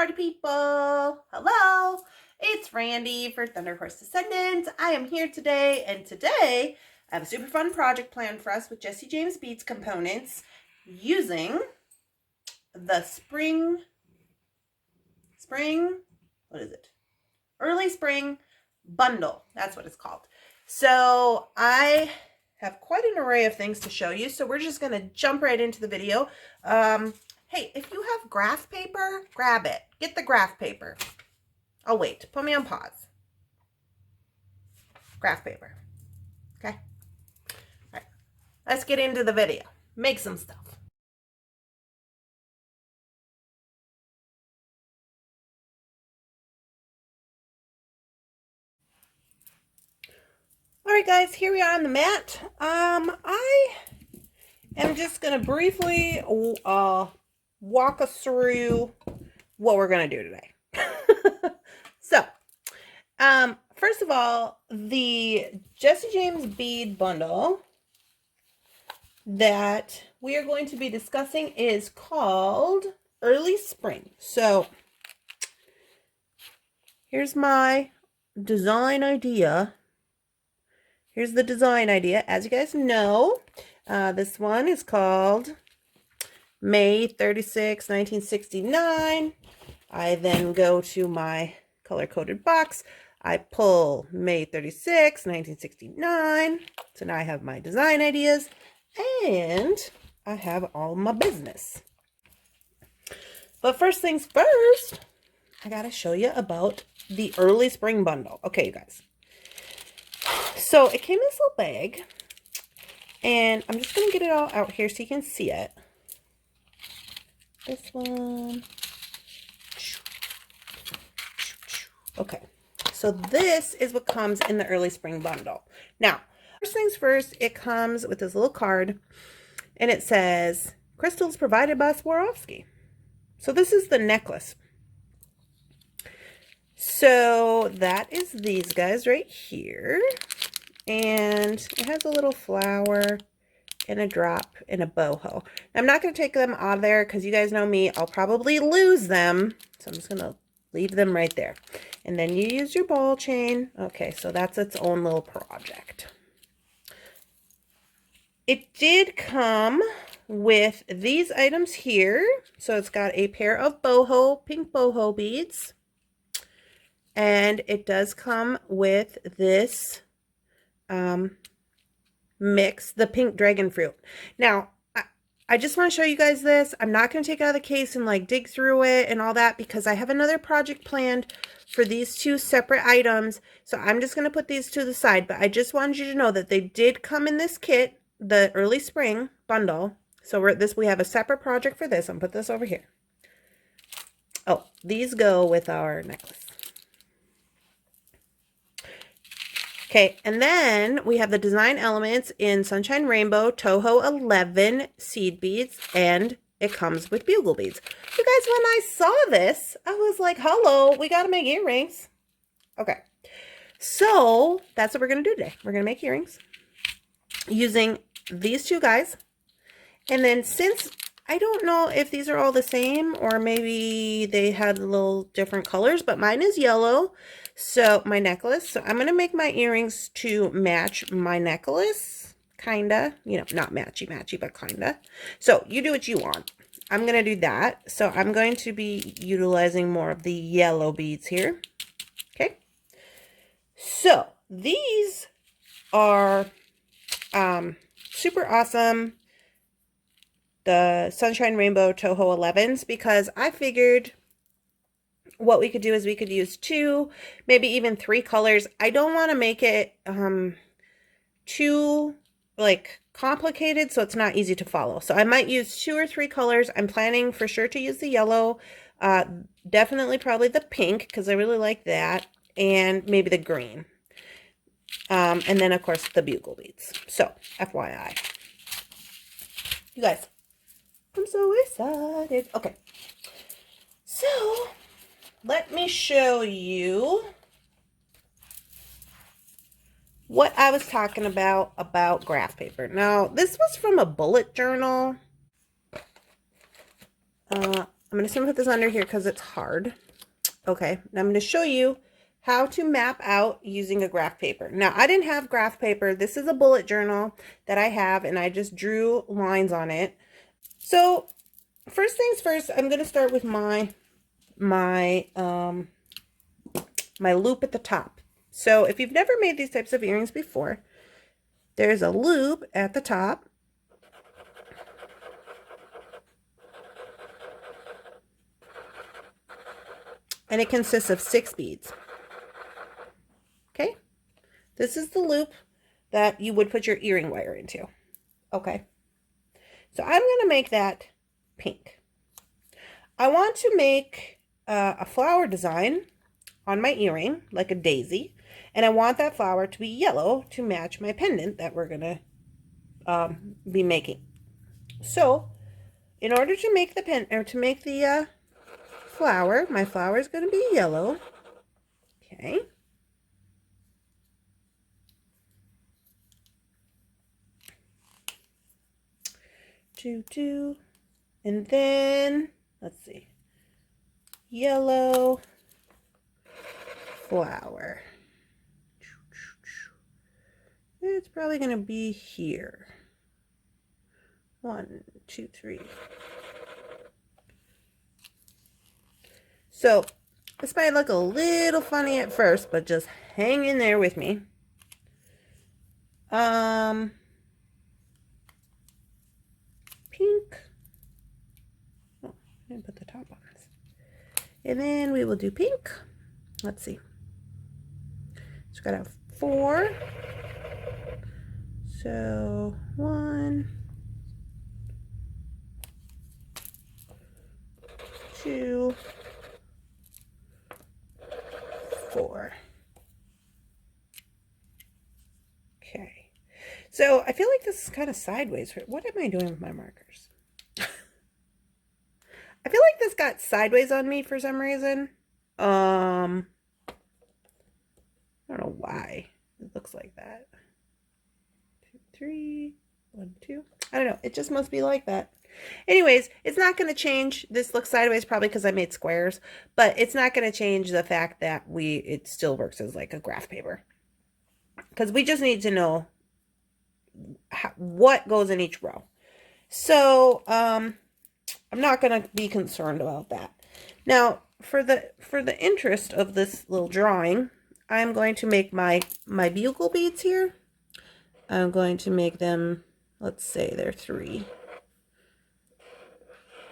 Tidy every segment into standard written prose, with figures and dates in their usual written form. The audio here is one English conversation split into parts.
party people. Hello, it's Randee for Thunderhorse Descendant. I am here today, and today I have a super fun project planned for us with Jesse James Beads components using the what is it? Early Spring Bundle. That's what it's called. So I have quite an array of things to show you, so we're just going to jump right into the video. Hey, if you have graph paper, grab it. Get the graph paper. Oh, wait. Put me on pause. Graph paper. Okay? All right. Let's get into the video. Make some stuff. All right, guys. Here we are on the mat. I am just going to briefly walk us through what we're going to do today. So, first of all, the Jesse James bead bundle that we are going to be discussing is called Early Spring. So, here's my design idea. Here's the design idea. As you guys know, this one is called May 36, 1969. I then go to my color-coded box. I pull May 36, 1969. So now I have my design ideas and I have all my business. But first things first, I gotta show you about the Early Spring Bundle. Okay, you guys. So it came in this little bag, and I'm just gonna get it all out here so you can see it. This one. Okay, so this is what comes in the Early Spring Bundle. Now, first things first, it comes with this little card, and it says, crystals provided by Swarovski. So this is the necklace. So that is these guys right here. And it has a little flower and a drop and a boho. I'm not going to take them out of there because you guys know me. I'll probably lose them. So I'm just going to leave them right there. And then you use your ball chain. Okay, so that's its own little project. It did come with these items here. So it's got a pair of boho, pink boho beads. And it does come with this mix, the pink dragon fruit. Now, I just want to show you guys this. I'm not going to take it out of the case and like dig through it and all that because I have another project planned for these two separate items. So I'm just going to put these to the side. But I just wanted you to know that they did come in this kit, the Early Spring Bundle. So we have a separate project for this. I'm going to put this over here. Oh, these go with our necklace. Okay, and then we have the design elements in Sunshine Rainbow Toho 11 seed beads, and it comes with bugle beads. You guys, when I saw this, I was like, hello, we got to make earrings. Okay, so that's what we're going to do today. We're going to make earrings using these two guys. And then since I don't know if these are all the same or maybe they had a little different colors, but mine is yellow. So my necklace, so I'm going to make my earrings to match my necklace, kinda, you know, not matchy, but kinda. So you do what you want. I'm going to do that. So I'm going to be utilizing more of the yellow beads here. Okay. So these are super awesome. The Sunshine Rainbow Toho 11s, because I figured what we could do is we could use 2, maybe even 3 colors. I don't want to make it too like complicated so it's not easy to follow. So I might use 2 or 3 colors. I'm planning for sure to use the yellow, definitely probably the pink because I really like that, and maybe the green. And then of course the bugle beads. So FYI. You guys, I'm so excited. Okay. So let me show you what I was talking about graph paper. Now, this was from a bullet journal. I'm just going to put this under here because it's hard. Okay, now I'm going to show you how to map out using a graph paper. Now, I didn't have graph paper. This is a bullet journal that I have, and I just drew lines on it. So, first things first, I'm going to start with my loop at the top. So, if you've never made these types of earrings before, there's a loop at the top. And it consists of 6 beads. Okay? This is the loop that you would put your earring wire into. Okay? So I'm going to make that pink. I want to make a flower design on my earring, like a daisy. And I want that flower to be yellow to match my pendant that we're going to be making. So, in order to make the flower, my flower is going to be yellow. Okay. And then, let's see, yellow flower. It's probably going to be here. 1, 2, 3. So, this might look a little funny at first, but just hang in there with me. Pink. Oh, I didn't put the top on this. And then we will do pink. Let's see. So, we've got 4. So, 1, 2, 4. Okay. So I feel like this is kind of sideways. What am I doing with my markers? I feel like this got sideways on me for some reason. I don't know why it looks like that. 2, 3, 1, 2. I don't know. It just must be like that. Anyways, it's not going to change. This looks sideways probably because I made squares, but it's not going to change the fact that it still works as like a graph paper. Because we just need to know what goes in each row. So, I'm not going to be concerned about that. Now, for the interest of this little drawing, I'm going to make my bugle beads here. I'm going to make them, let's say they're 3.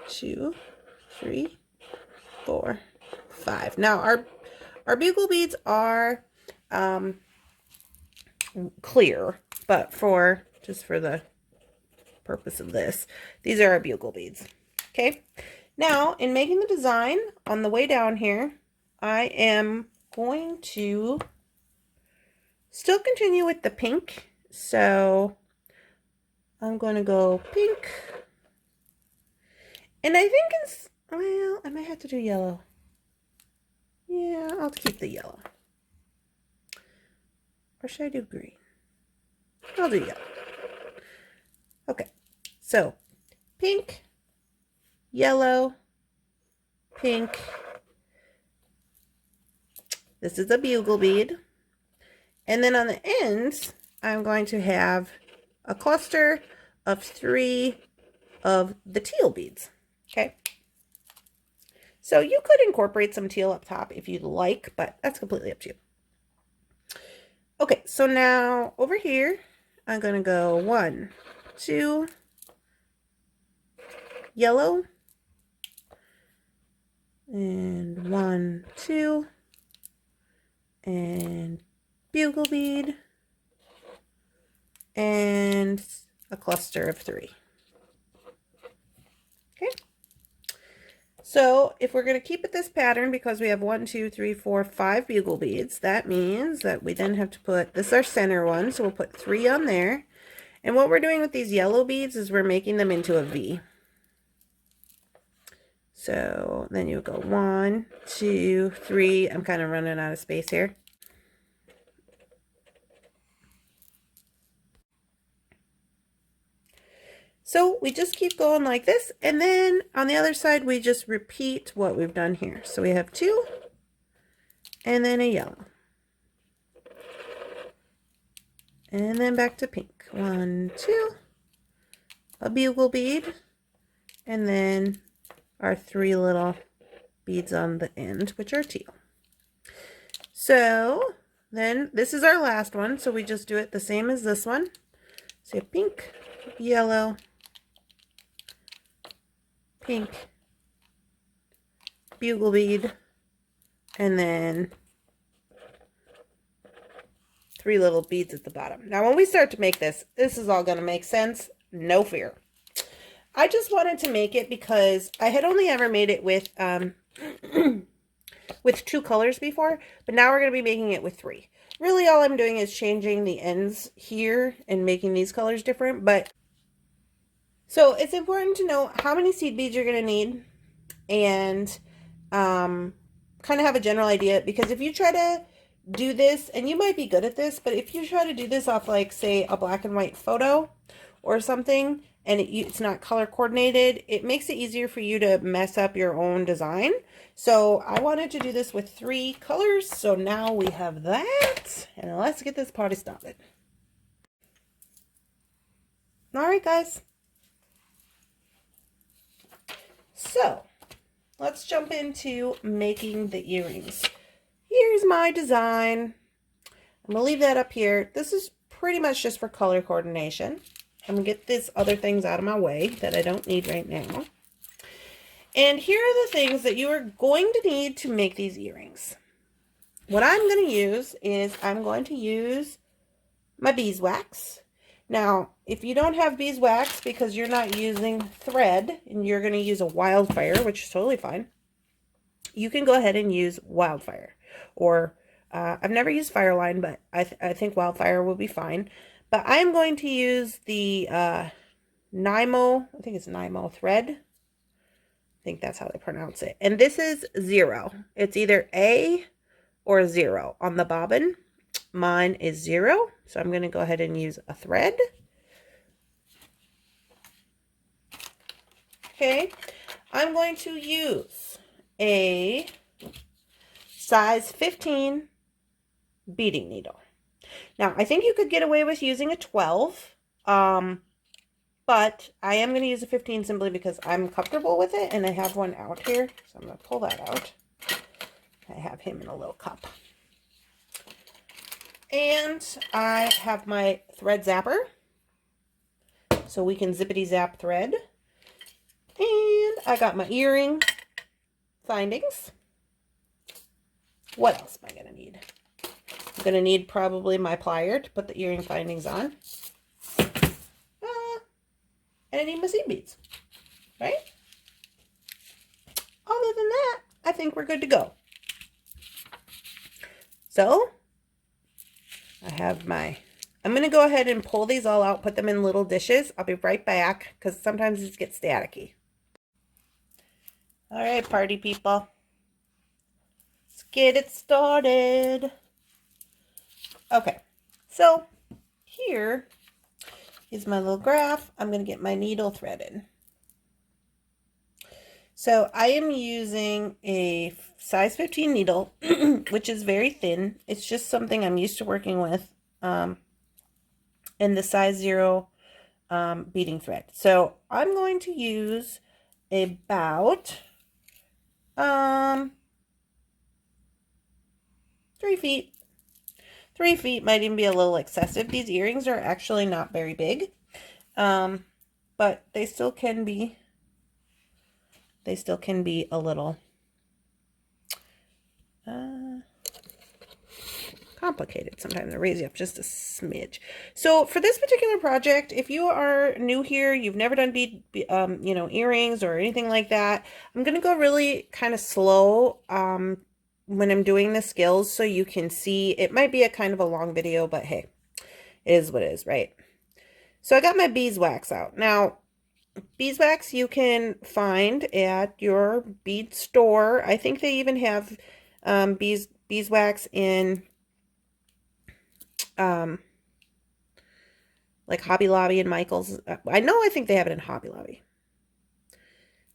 2, 3, 4, 5. Now our bugle beads are clear, but just for the purpose of this, these are our bugle beads. Okay. Now, in making the design on the way down here, I am going to still continue with the pink. So I'm going to go pink. And I think well, I might have to do yellow. Yeah, I'll keep the yellow. Or should I do green? I'll do yellow. Okay, so pink, yellow, pink. This is a bugle bead. And then on the ends, I'm going to have a cluster of 3 of the teal beads. Okay. So you could incorporate some teal up top if you'd like, but that's completely up to you. Okay, so now over here, I'm going to go 1, 2, yellow, and 1, 2, and bugle bead, and a cluster of 3. Okay. So if we're going to keep it this pattern, because we have 1, 2, 3, 4, 5 bugle beads, that means that we then have to put, this is our center one, so we'll put 3 on there. And what we're doing with these yellow beads is we're making them into a V. So then you go 1, 2, 3. I'm kind of running out of space here. So we just keep going like this, and then on the other side we just repeat what we've done here. So we have 2 and then a yellow. And then back to pink. 1, 2, a bugle bead, and then our 3 little beads on the end, which are teal. So then this is our last one, so we just do it the same as this one. So pink, yellow, pink, bugle bead, and then 3 little beads at the bottom. Now when we start to make this, this is all going to make sense, no fear. I just wanted to make it because I had only ever made it with with 2 colors before, but now we're going to be making it with 3. Really all I'm doing is changing the ends here and making these colors different, but so it's important to know how many seed beads you're going to need and kind of have a general idea, because if you try to do this, and you might be good at this, but if you try to do this off like say a black and white photo or something, and it's not color coordinated, it makes it easier for you to mess up your own design. So I wanted to do this with 3 colors, so now we have that, and let's get this party started. All right, guys. So let's jump into making the earrings. Here's my design. I'm gonna leave that up here. This is pretty much just for color coordination. I'm gonna get these other things out of my way that I don't need right now. And here are the things that you are going to need to make these earrings. What I'm going to use is I'm going to use my beeswax. Now, if you don't have beeswax because you're not using thread and you're going to use a wildfire, which is totally fine, you can go ahead and use wildfire. Or I've never used Fireline, but I think wildfire will be fine. But I'm going to use the Nymo, I think it's Nymo thread. I think that's how they pronounce it. And this is 0. It's either A or 0 on the bobbin. Mine is 0. So I'm going to go ahead and use a thread. Okay. I'm going to use a size 15 beading needle. Now, I think you could get away with using a 12. But I am going to use a 15 simply because I'm comfortable with it, and I have one out here. So I'm going to pull that out. I have him in a little cup. And I have my thread zapper. So we can zippity zap thread. And I got my earring findings. What else am I going to need? I'm going to need probably my plier to put the earring findings on. And I need my seed beads, right? Other than that, I think we're good to go. So, I have I'm going to go ahead and pull these all out, put them in little dishes. I'll be right back, because sometimes it gets staticky. All right, party people. Let's get it started. Okay, so here is my little graph. I'm going to get my needle threaded. So I am using a size 15 needle, which is very thin. It's just something I'm used to working with, and the size 0 beading thread. So I'm going to use about 3 feet. 3 feet might even be a little excessive. These earrings are actually not very big, but they still can be. They still can be a little complicated sometimes. They raise you up just a smidge. So for this particular project, if you are new here, you've never done earrings or anything like that, I'm gonna go really kind of slow when I'm doing the skills, so you can see. It might be a kind of a long video, but hey, it is what it is, right? So I got my beeswax out. Now, beeswax you can find at your bead store. I think they even have beeswax in like Hobby Lobby and Michael's. I think they have it in Hobby Lobby.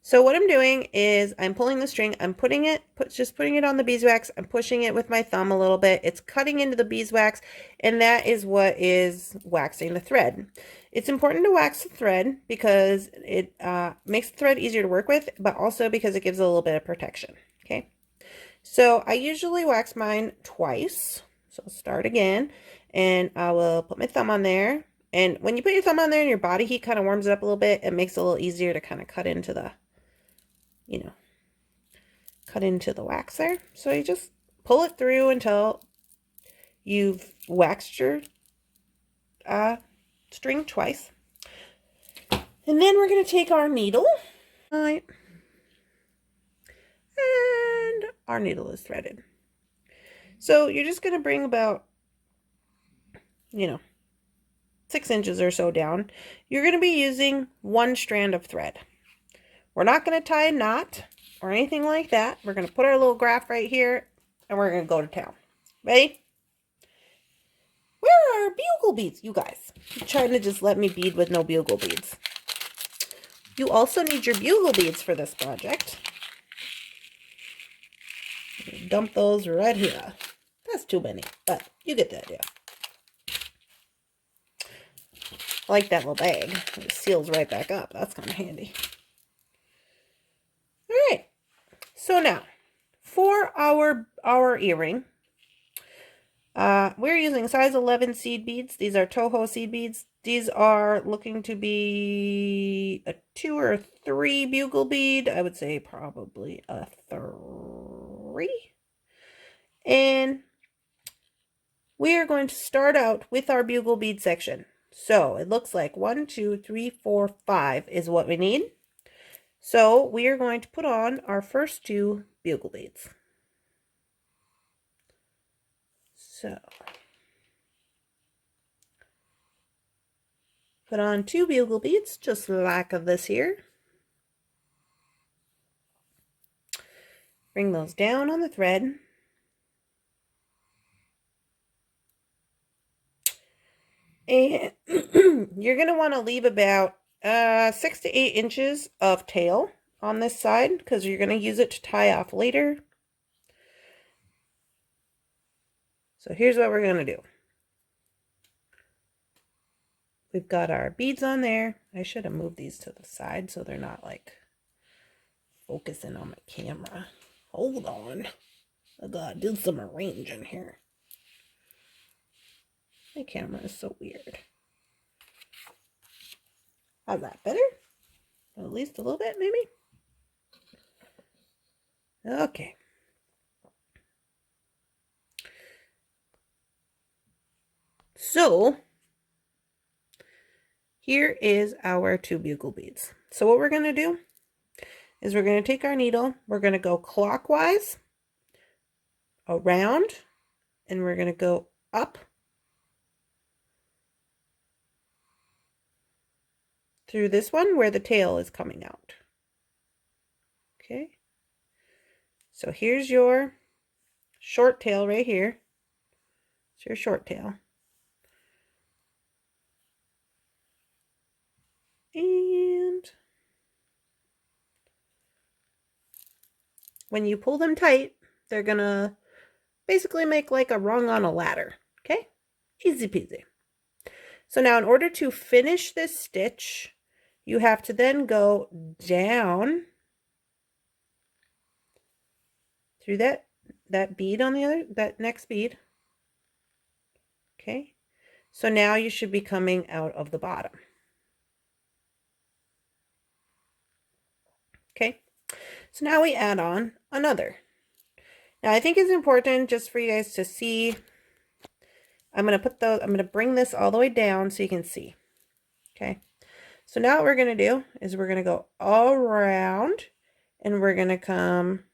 So what I'm doing is I'm pulling the string, I'm putting it on the beeswax, I'm pushing it with my thumb a little bit, it's cutting into the beeswax, and that is what is waxing the thread. It's important to wax the thread because it makes the thread easier to work with, but also because it gives a little bit of protection, okay? So I usually wax mine twice, so I'll start again, and I will put my thumb on there, and when you put your thumb on there and your body heat kind of warms it up a little bit, it makes it a little easier to kind of cut into the cut into the wax there. So you just pull it through until you've waxed your string twice. And then we're going to take our needle, and our needle is threaded. So you're just going to bring about, 6 inches or so down. You're going to be using one strand of thread. We're not going to tie a knot or anything like that. We're going to put our little graph right here, and we're going to go to town. Ready? Where are our bugle beads, you guys? You're trying to just let me bead with no bugle beads. You also need your bugle beads for this project. Dump those right here. That's too many, but you get the idea. I like that little bag. It seals right back up. That's kind of handy. All right. So now, for our earring, we're using size 11 seed beads. These are Toho seed beads. These are looking to be a 2 or 3 bugle bead. I would say probably a 3. And we are going to start out with our bugle bead section. So it looks like 1, 2, 3, 4, 5 is what we need. So we are going to put on our first 2 bugle beads. So put on 2 bugle beads, just like this here. Bring those down on the thread. And you're going to want to leave about 6 to 8 inches of tail on this side because you're going to use it to tie off later. So here's what we're going to do. We've got our beads on there. I should have moved these to the side so they're not like focusing on my camera. Hold on. I gotta do some arranging here. My camera is so weird. How's that, better? At least a little bit, maybe? Okay. So, here is our 2 bugle beads. So what we're going to do is we're going to take our needle, we're going to go clockwise, around, and we're going to go up through this one where the tail is coming out. Okay. So here's your short tail right here. It's your short tail. And when you pull them tight, they're gonna basically make like a rung on a ladder. Okay? Easy peasy. So now in order to finish this stitch, you have to then go down through that bead on that next bead. Okay? So now you should be coming out of the bottom. Okay? So now we add on another. Now I think it's important just for you guys to see. I'm going to bring this all the way down so you can see. Okay. So now what we're going to do is we're going to go all around and we're going to come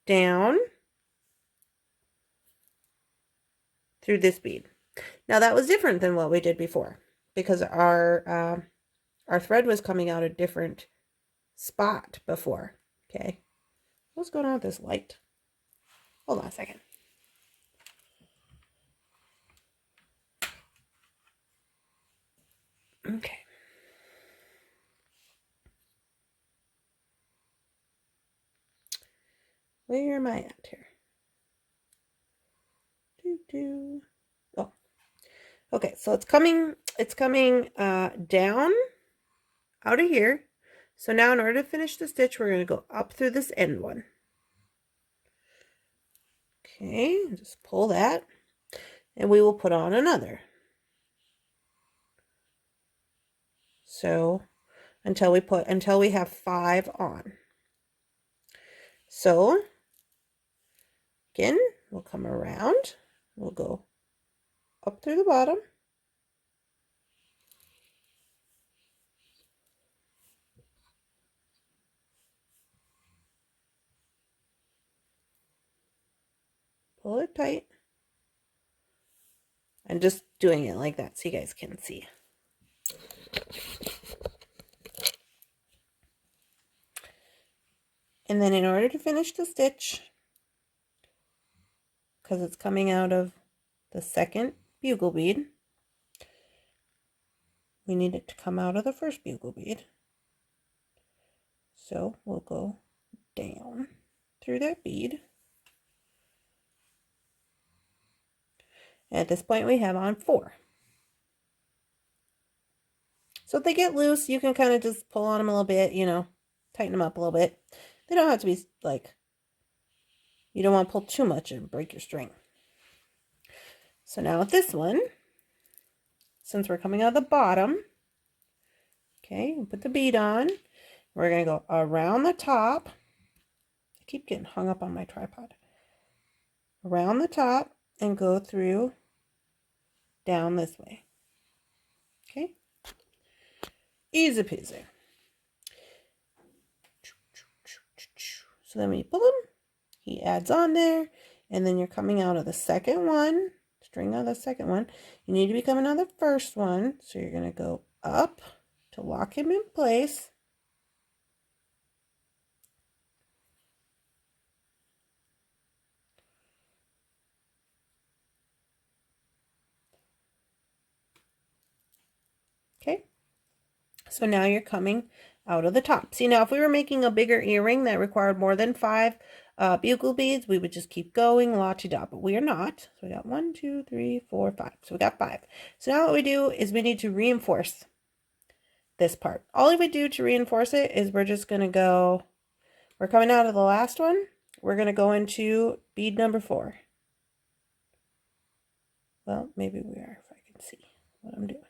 down through this bead. Now that was different than what we did before because our thread was coming out a different spot before. Okay. What's going on with this light? Hold on a second. Where am I at here? Oh, okay. So it's coming down out of here. So now in order to finish the stitch, we're going to go up through this end one. Okay, just pull that, and we will put on another. So until we have 5 on. So again, we'll come around, we'll go up through the bottom. Pull it tight. I'm just doing it like that so you guys can see. And then in order to finish the stitch, because it's coming out of the second bugle bead, we need it to come out of the first bugle bead. So we'll go down through that bead. And at this point we have on 4. So if they get loose, you can kind of just pull on them a little bit, you know, tighten them up a little bit. They don't have to be like, you don't want to pull too much and break your string. So now with this one, since we're coming out of the bottom, okay, put the bead on. We're going to go around the top. I keep getting hung up on my tripod. Around the top and go through down this way. Okay? Easy peasy. So then when you pull him, he adds on there, and then you're coming out of the second one, string out of the second one. You need to be coming out of the first one, so you're going to go up to lock him in place. Okay, so now you're coming out of the top. See, now if we were making a bigger earring that required more than 5 bugle beads, we would just keep going la-ti-da, but we are not. So we got 1, 2, 3, 4, 5. So we got 5. So now what we do is we need to reinforce this part. All we do to reinforce it is we're just going to go, we're coming out of the last one. We're going to go into bead number 4. Well, maybe we are, if I can see what I'm doing.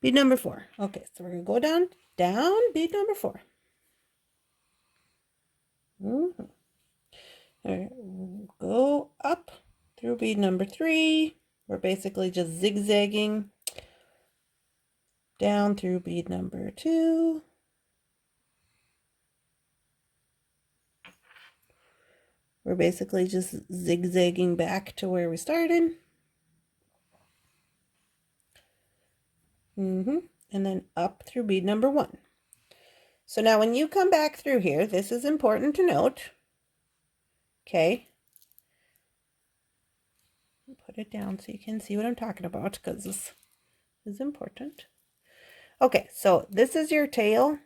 Bead number 4. Okay, so we're going to go down bead number 4. All right, go up through bead number 3. We're basically just zigzagging down through bead number 2. We're basically just zigzagging back to where we started. And then up through bead number 1. So now when you come back through here, this is important to note. Okay. Put it down so you can see what I'm talking about, because this is important. Okay, so this is your tail.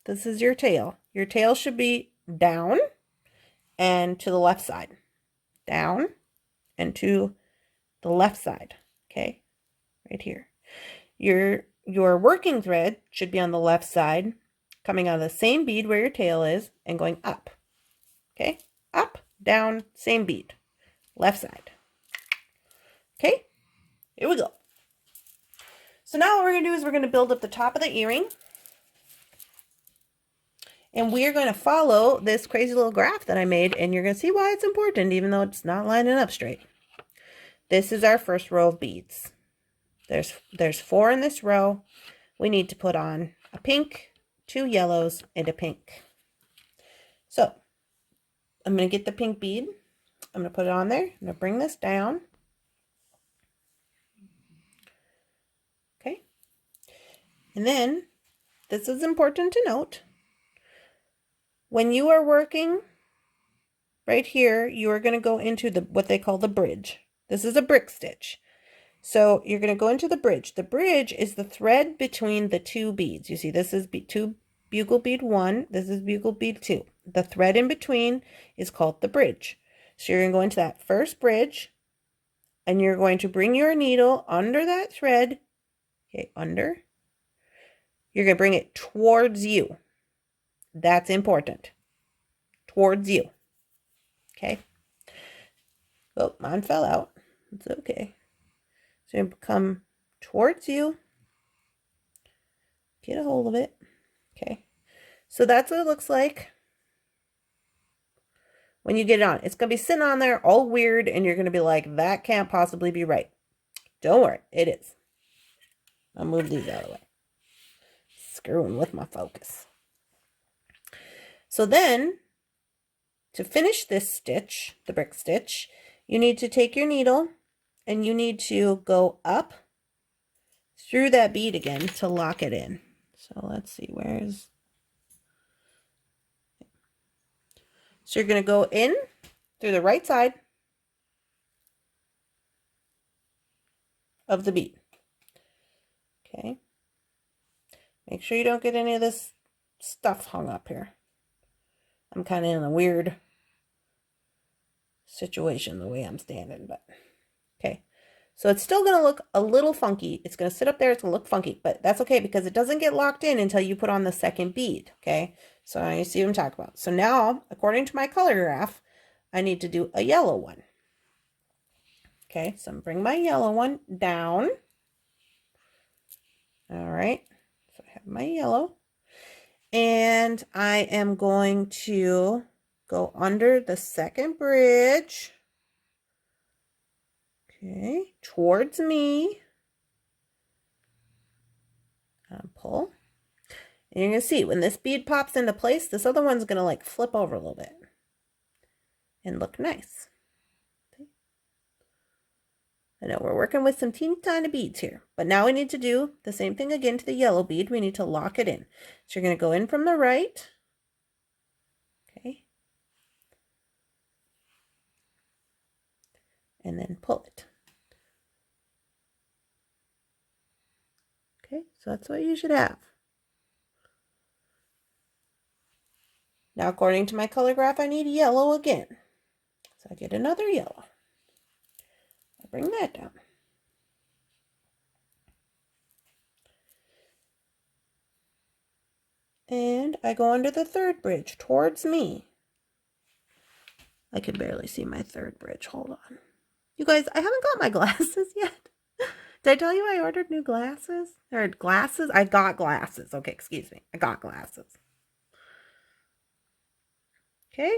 This is your tail. Your tail should be down and to the left side. Down and to the left side. Okay, right here. Your working thread should be on the left side, coming out of the same bead where your tail is and going up. Okay, up, down, same bead, left side. Okay, here we go. So now what we're going to do is we're going to build up the top of the earring. And we're going to follow this crazy little graph that I made, and you're going to see why it's important, even though it's not lining up straight. This is our first row of beads. There's 4 in this row. We need to put on a pink, 2 yellows, and a pink. So I'm going to get the pink bead. I'm going to put it on there. I'm going to bring this down. Okay. And then, this is important to note. When you are working right here, you are going to go into what they call the bridge. This is a brick stitch. So you're going to go into the bridge. The bridge is the thread between the two beads. You see, this is two bugle bead 1. This is bugle bead 2. The thread in between is called the bridge. So you're going to go into that first bridge, and you're going to bring your needle under that thread. Okay, under. You're going to bring it towards you. That's important. Towards you. Okay. Oh, mine fell out. It's okay. So you come towards you. Get a hold of it. Okay. So that's what it looks like when you get it on. It's going to be sitting on there all weird, and you're going to be like, that can't possibly be right. Don't worry. It is. I'll move these out of the way. Screwing with my focus. So then, to finish this stitch, the brick stitch, you need to take your needle and you need to go up through that bead again to lock it in. So let's see, so you're going to go in through the right side of the bead. Okay. Make sure you don't get any of this stuff hung up here. I'm kind of in a weird situation the way I'm standing, but okay. So it's still going to look a little funky. It's going to sit up there. It's going to look funky, but that's okay because it doesn't get locked in until you put on the second bead. Okay. So you see what I'm talking about. So now, according to my color graph, I need to do a yellow one. Okay. So I'm going to bring my yellow one down. All right. So I have my yellow. And I am going to go under the second bridge. Okay, towards me. Pull. And you're going to see when this bead pops into place, this other one's going to like flip over a little bit and look nice. Okay. I know we're working with some teeny tiny beads here, but now we need to do the same thing again to the yellow bead. We need to lock it in. So you're going to go in from the right. Okay. And then pull it. Okay, so that's what you should have. Now, according to my color graph, I need yellow again. So I get another yellow. I bring that down. And I go under the third bridge towards me. I can barely see my third bridge. Hold on. You guys, I haven't got my glasses yet. Did I tell you I ordered new glasses? Or glasses? I got glasses. Okay, excuse me. I got glasses. Okay.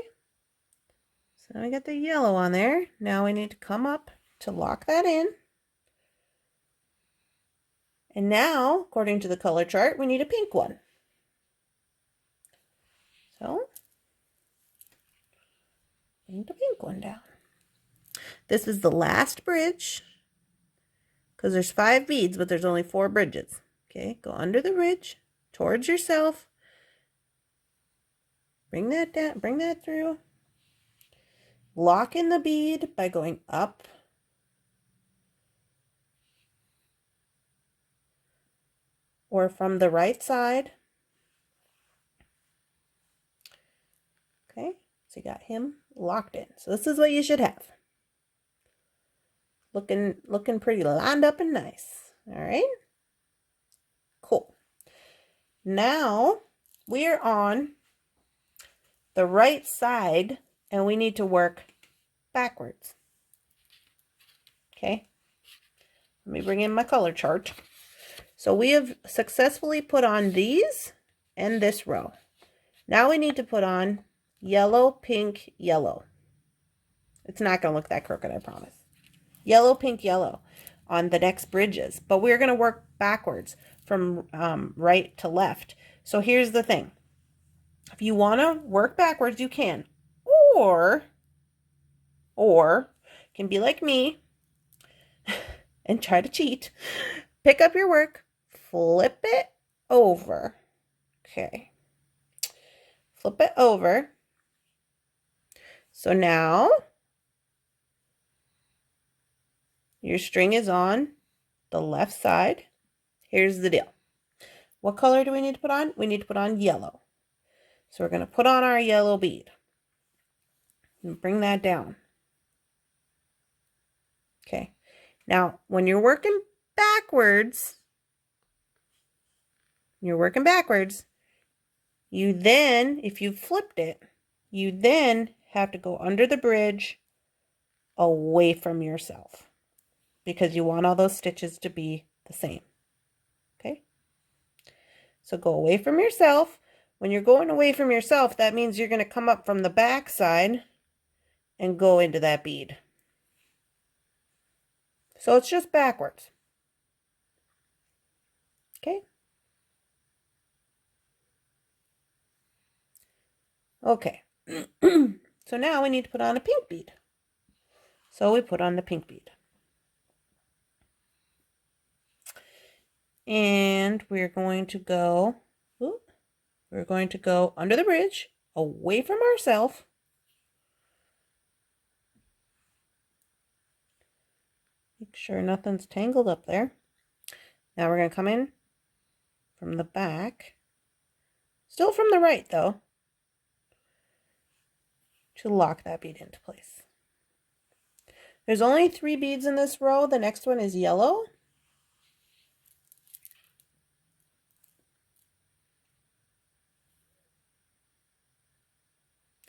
So now I got the yellow on there. Now we need to come up to lock that in. And now, according to the color chart, we need a pink one. So, bring the pink one down. This is the last bridge. Because there's 5 beads, but there's only 4 bridges. Okay, go under the bridge, towards yourself. Bring that down, bring that through. Lock in the bead by going up. Or from the right side. Okay, so you got him locked in. So this is what you should have. Looking pretty lined up and nice. All right. Cool. Now we're on the right side and we need to work backwards. Okay. Let me bring in my color chart. So we have successfully put on these and this row. Now we need to put on yellow, pink, yellow. It's not going to look that crooked, I promise. Yellow, pink, yellow on the next bridges. But we're going to work backwards from right to left. So here's the thing. If you want to work backwards, you can. Or can be like me and try to cheat. Pick up your work, flip it over. Okay. Flip it over. So now Your string is on the left side. Here's the deal. What color do we need to put on? We need to put on yellow. So we're going to put on our yellow bead and bring that down. Okay. Now, when you're working backwards, you then, if you flipped it, you then have to go under the bridge away from yourself because you want all those stitches to be the same. Okay? So go away from yourself. When you're going away from yourself, that means you're going to come up from the back side and go into that bead. So it's just backwards. Okay? Okay. So now we need to put on a pink bead. So we put on the pink bead. And we're going to go under the bridge, away from ourselves. Make sure nothing's tangled up there. Now we're going to come in from the back, still from the right though, to lock that bead into place. There's only 3 beads in this row. The next one is yellow.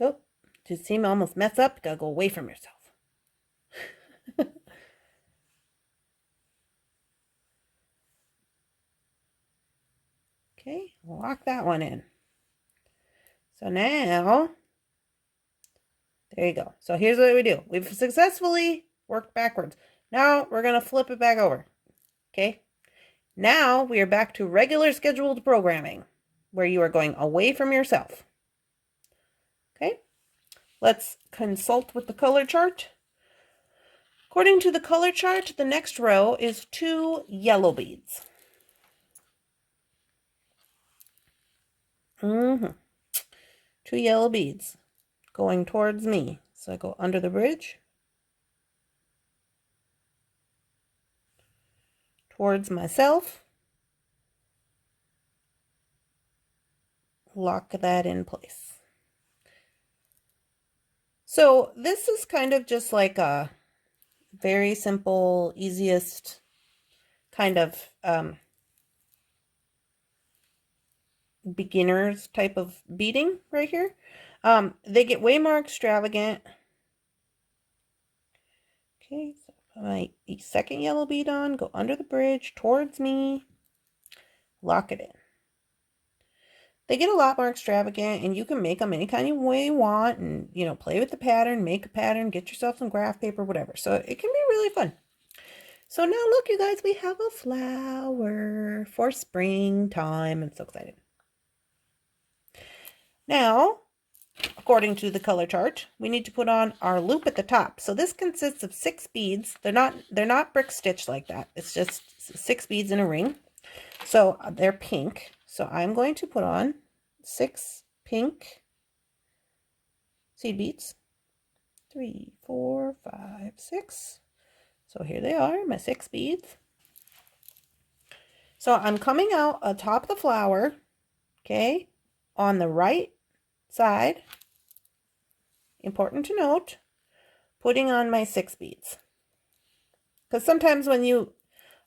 Oh, to see me almost mess up, gotta go away from yourself. Okay, lock that one in. So now, there you go. So here's what we do. We've successfully worked backwards. Now we're going to flip it back over. Okay. Now we are back to regular scheduled programming where you are going away from yourself. Okay. Let's consult with the color chart. According to the color chart, the next row is 2 yellow beads. 2 yellow beads going towards me. So I go under the bridge, towards myself, lock that in place. So this is kind of just like a very simple, easiest kind of beginners type of beading right here. They get way more extravagant. Okay, so put my second yellow bead on, go under the bridge towards me, lock it in. They get a lot more extravagant, and you can make them any kind of way you want, and you know, play with the pattern, make a pattern, get yourself some graph paper, whatever. So it can be really fun. So now look, you guys, we have a flower for springtime. I'm so excited. Now, according to the color chart, we need to put on our loop at the top. So this consists of 6 beads. They're not brick stitched like that. It's just 6 beads in a ring. So they're pink. So I'm going to put on 6 pink seed beads. 3, 4, 5, 6. So here they are, my 6 beads. So I'm coming out atop the flower, okay, on the right side. Important to note, putting on my 6 beads. Because sometimes when you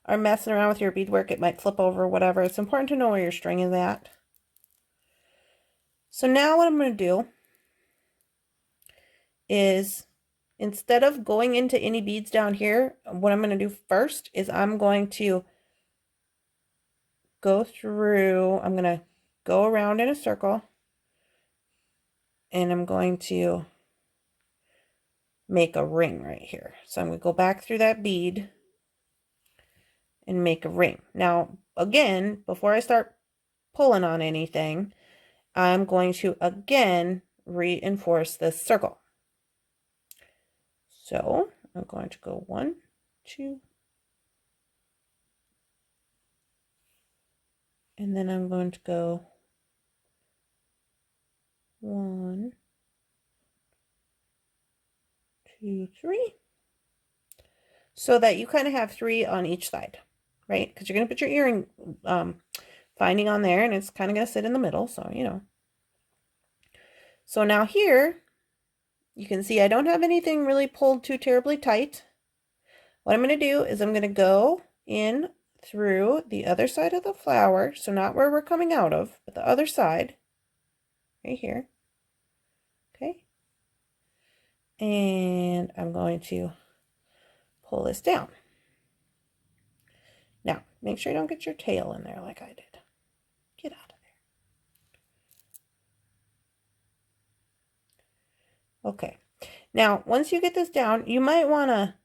are messing around with your beadwork, it might flip over or whatever. It's important to know where your string is at. So now what I'm going to do is, instead of going into any beads down here, what I'm going to do first is I'm going to go through, I'm going to go around in a circle, and I'm going to make a ring right here. So I'm going to go back through that bead and make a ring. Now, again, before I start pulling on anything, I'm going to again reinforce this circle. So I'm going to go 1, 2, and then I'm going to go 1, 2, 3. so that you kind of have 3 on each side, right? Because you're going to put your earring finding on there, and it's kind of going to sit in the middle, so you know. So now here, you can see I don't have anything really pulled too terribly tight. What I'm going to do is I'm going to go in through the other side of the flower, so not where we're coming out of, but the other side, right here. Okay. And I'm going to pull this down. Now, make sure you don't get your tail in there like I did. Get out of there. Okay. Now, once you get this down, you might want to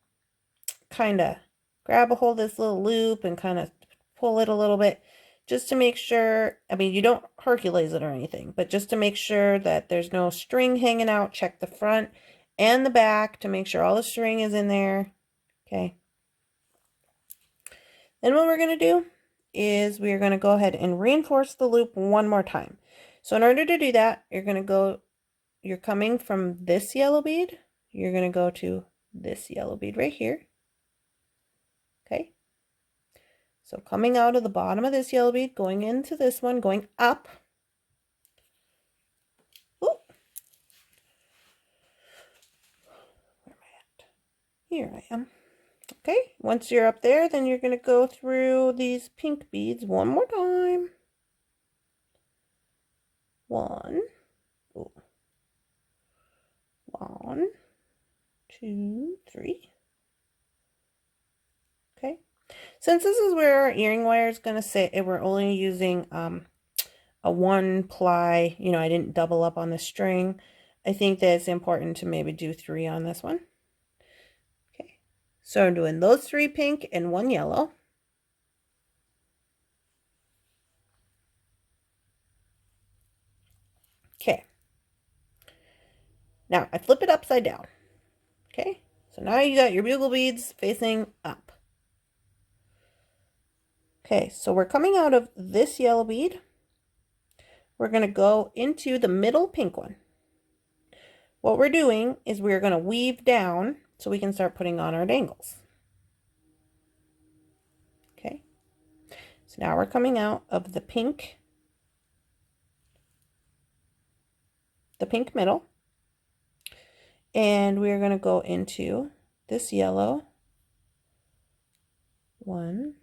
kind of grab a hold of this little loop and kind of pull it a little bit just to make sure, I mean, you don't Hercules it or anything, but just to make sure that there's no string hanging out. Check the front and the back to make sure all the string is in there. Okay. Then what we're going to do is we're going to go ahead and reinforce the loop one more time. So in order to do that, you're coming from this yellow bead, you're going to go to this yellow bead right here. Okay. So coming out of the bottom of this yellow bead, going into this one, going up. Ooh. Where am I at? Here I am. Okay, once you're up there, then you're going to go through these pink beads one more time. 1, 2, 3. Okay. Since this is where our earring wire is going to sit, and we're only using a 1 ply, you know, I didn't double up on the string. I think that it's important to maybe do 3 on this one. Okay. So I'm doing those 3 pink and 1 yellow. Okay. Now I flip it upside down. Okay. So now you got your bugle beads facing up. Okay, so we're coming out of this yellow bead. We're going to go into the middle pink one. What we're doing is we're going to weave down so we can start putting on our dangles. Okay, so now we're coming out of the pink middle, and we're going to go into this yellow one,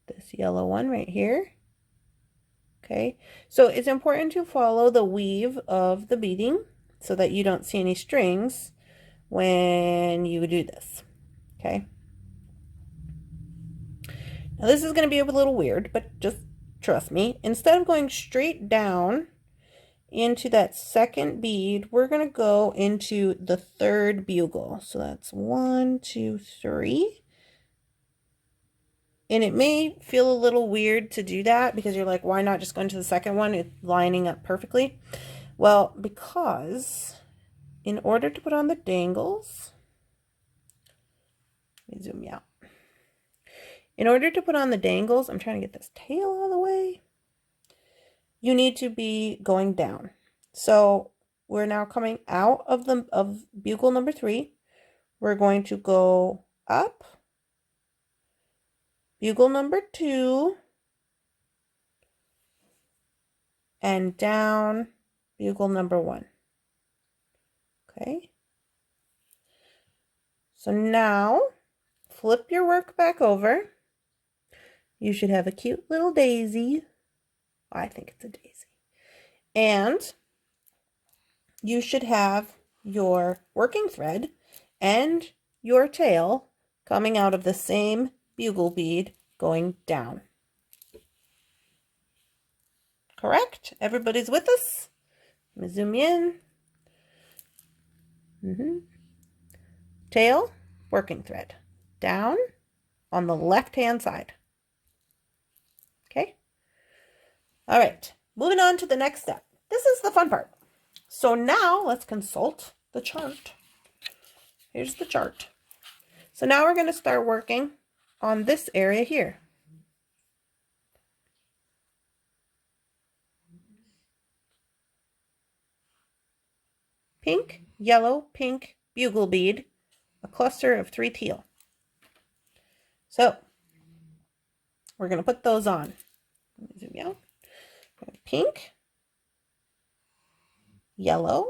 this yellow one right here. Okay, so it's important to follow the weave of the beading so that you don't see any strings when you do this. Okay, now this is going to be a little weird, but just trust me. Instead of going straight down into that second bead, we're going to go into the third bugle. So that's 1, 2, 3. And it may feel a little weird to do that because you're like, why not just go into the second one? It's lining up perfectly. Well, because in order to put on the dangles, let me zoom you out. In order to put on the dangles, I'm trying to get this tail out of the way. You need to be going down. So we're now coming out of bugle number 3. We're going to go up, bugle number 2, and down bugle number 1. Okay. So now flip your work back over. You should have a cute little daisy. I think it's a daisy. And you should have your working thread and your tail coming out of the same bugle bead going down. Correct? Everybody's with us? Let me zoom in. Tail, working thread. Down on the left-hand side. Okay? All right. Moving on to the next step. This is the fun part. So now let's consult the chart. Here's the chart. So now we're going to start working on this area here. Pink, yellow, pink, bugle bead, a cluster of 3 teal. So we're going to put those on. Let me zoom out. Pink, yellow,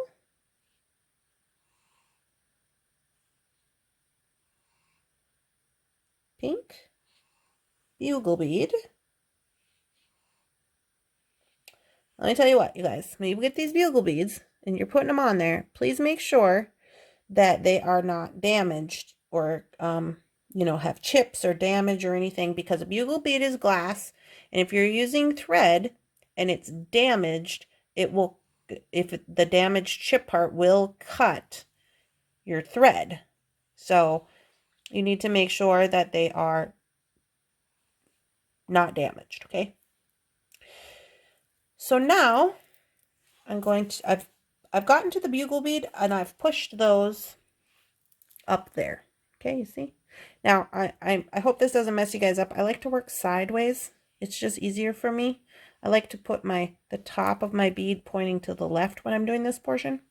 pink, bugle bead. Let me tell you what, you guys, when you get these bugle beads and you're putting them on there, please make sure that they are not damaged or, you know, have chips or damage or anything, because a bugle bead is glass. And if you're using thread and it's damaged, it will, the damaged chip part will cut your thread. So you need to make sure that they are not damaged, okay? So now I'm going to, I've gotten to the bugle bead and I've pushed those up there. Okay, you see? Now, I hope this doesn't mess you guys up. I like to work sideways. It's just easier for me. I like to put the top of my bead pointing to the left when I'm doing this portion.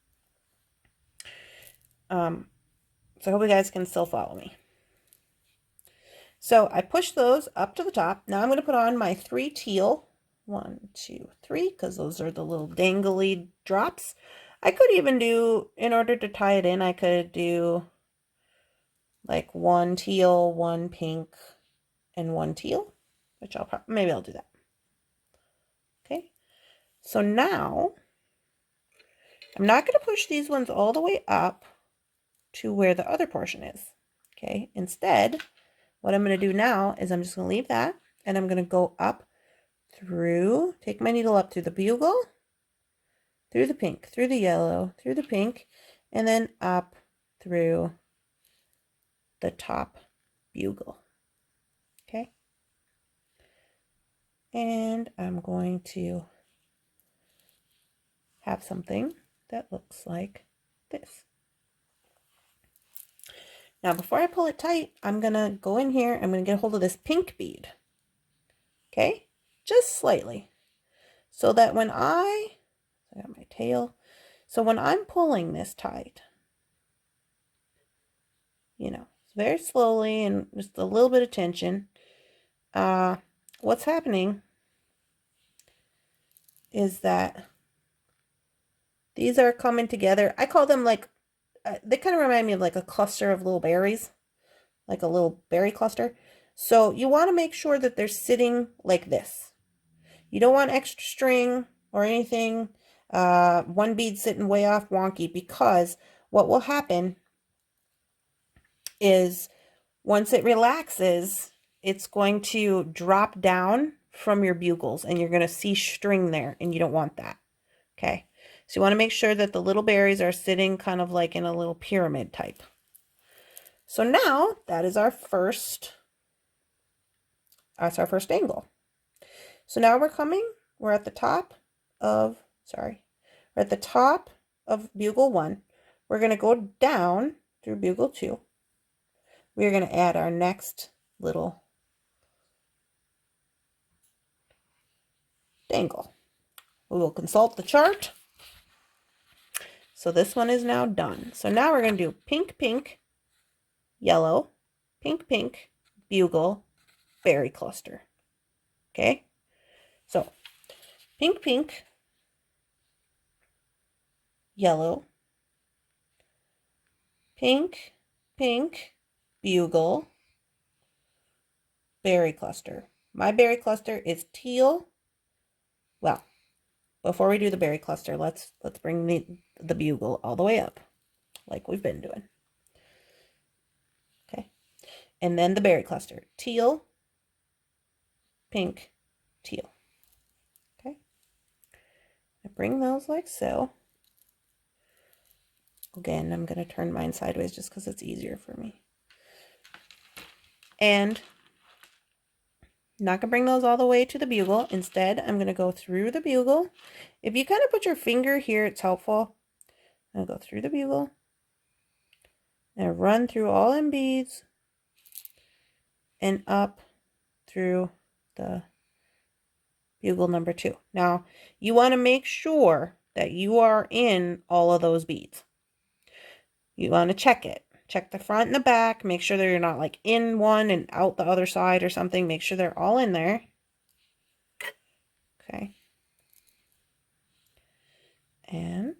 So I hope you guys can still follow me. So I push those up to the top. Now I'm going to put on my 3 teal. 1, 2, 3, because those are the little dangly drops. I could even do, in order to tie it in, I could do like 1 teal, 1 pink, and 1 teal, which maybe I'll do that. Okay, so now I'm not going to push these ones all the way up to where the other portion is. Okay, instead, what I'm going to do now is I'm just going to leave that, and I'm going to go up through, take my needle up through the bugle, through the pink, through the yellow, through the pink, and then up through the top bugle. Okay, and I'm going to have something that looks like this. Now, before I pull it tight, I'm going to go in here. I'm going to get a hold of this pink bead. Okay, just slightly. So that when I got my tail. So when I'm pulling this tight, you know, very slowly and just a little bit of tension, what's happening is that these are coming together. I call them like, they kind of remind me of like a cluster of little berries, like a little berry cluster. So you want to make sure that they're sitting like this. You don't want extra string or anything, one bead sitting way off wonky, because what will happen is once it relaxes, it's going to drop down from your bugles and you're going to see string there, and you don't want that. Okay, so you want to make sure that the little berries are sitting kind of like in a little pyramid type. So now that is our first, that's our first angle. So now we're at the top of, we're at the top of bugle 1. We're going to go down through bugle 2. We're going to add our next little dangle. We will consult the chart. So this one is now done. So now we're going to do pink, pink, yellow, pink, pink, bugle, berry cluster. Okay, so pink, pink, yellow, pink, pink, bugle, berry cluster. My berry cluster is teal. Well, before we do the berry cluster, let's bring the bugle all the way up, like we've been doing. Okay, and then the berry cluster, teal, pink, teal. Okay, I bring those like so. Again, I'm going to turn mine sideways just because it's easier for me. And I'm not going to bring those all the way to the bugle. Instead, I'm going to go through the bugle. If you kind of put your finger here, it's helpful. I'll go through the bugle and run through all them beads and up through the bugle number 2. Now, you want to make sure that you are in all of those beads. You want to check it. Check the front and the back. Make sure that you're not like in one and out the other side or something. Make sure they're all in there. Okay. And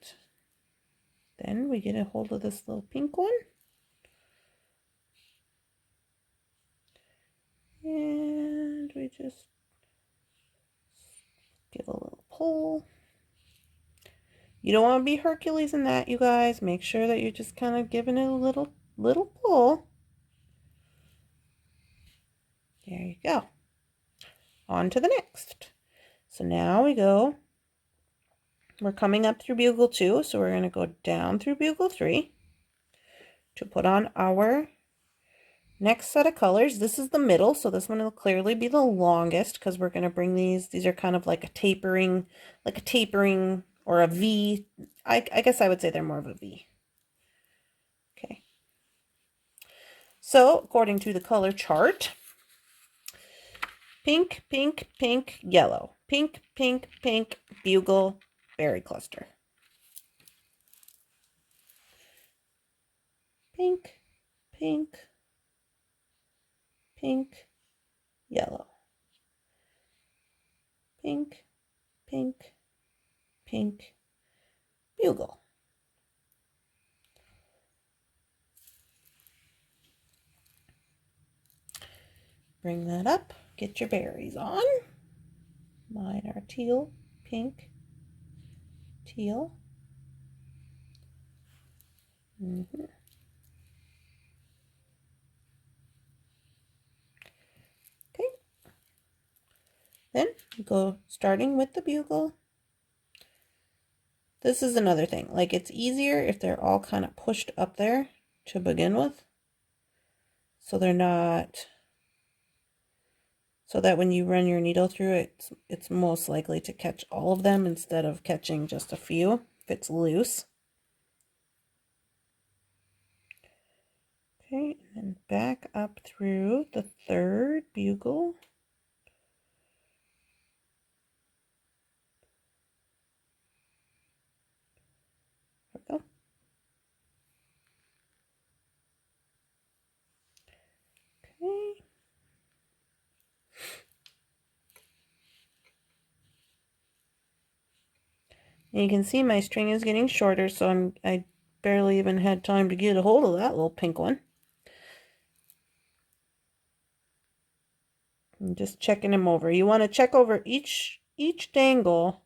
then we get a hold of this little pink one. And we just give a little pull. You don't want to be Hercules in that, you guys. Make sure that you're just kind of giving it a little pull. There you go. On to the next. So now we're coming up through bugle 2, so we're going to go down through bugle 3 to put on our next set of colors. This is the middle, so this one will clearly be the longest because we're going to bring these are kind of like a tapering or a V. I guess I would say they're more of a V. Okay. So according to the color chart, pink, pink, pink, yellow, pink, pink, pink, bugle, berry cluster. Pink, pink, pink, yellow. Pink, pink, pink, bugle. Bring that up. Get your berries on. Mine are teal, pink, teal. Okay. Then go starting with the bugle. This is another thing. Like, it's easier if they're all kind of pushed up there to begin with. So they're not, so that when you run your needle through it, it's most likely to catch all of them instead of catching just a few if it's loose. Okay, and back up through the third bugle. There we go. Okay. And you can see my string is getting shorter, so I barely even had time to get a hold of that little pink one. I'm just checking them over. You want to check over each dangle